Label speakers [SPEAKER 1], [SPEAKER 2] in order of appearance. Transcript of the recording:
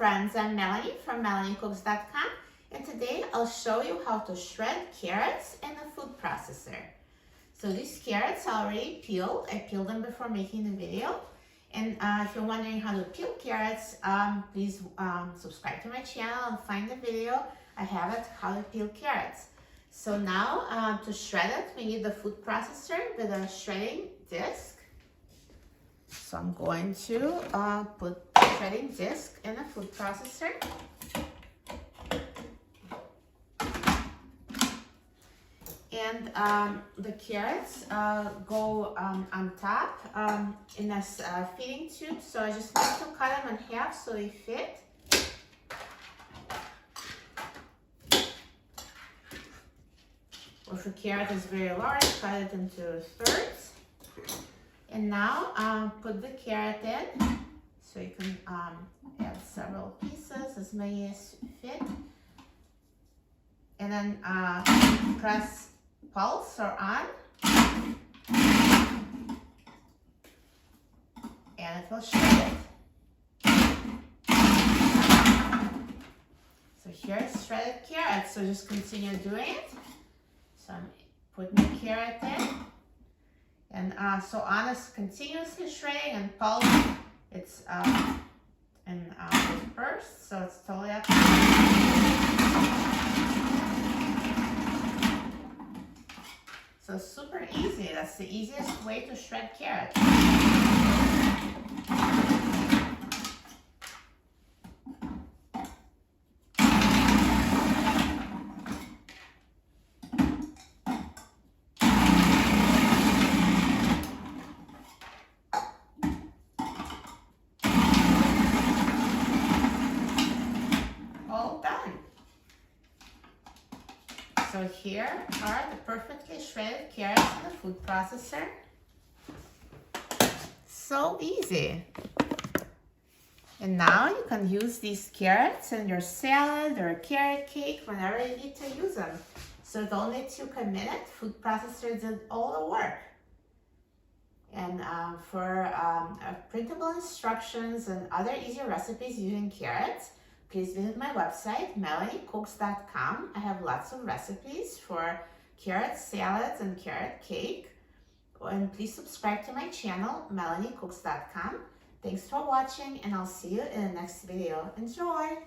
[SPEAKER 1] friends, I'm Melanie from MelanieCooks.com, and today I'll show you how to shred carrots in a food processor. So these carrots are already peeled. I peeled them before making the video. And if you're wondering how to peel carrots, please subscribe to my channel and find the video. I have it, how to peel carrots. So now to shred it, we need the food processor with a shredding disc. So I'm going to put the shredding disc in a food processor. And the carrots go on top in this feeding tube. So I just need to cut them in half so they fit. If a carrot is very large, cut it into thirds. And now put the carrot in. So you can add several pieces, as many as fit. And then press pulse or on. And it will shred it. So here's shredded carrots. So just continue doing it. So I'm putting the carrot in. And so on is continuously shredding, and pulse it's in bursts, so it's totally up to you. So super easy. That's the easiest way to shred carrots. All done. So here are the perfectly shredded carrots in the food processor. So easy. And now you can use these carrots in your salad or carrot cake whenever you need to use them. So it only took a minute. Food processor did all the work. And for printable instructions and other easy recipes using carrots, please visit my website, MelanieCooks.com. I have lots of recipes for carrot salads and carrot cake. And please subscribe to my channel, MelanieCooks.com. Thanks for watching, and I'll see you in the next video. Enjoy!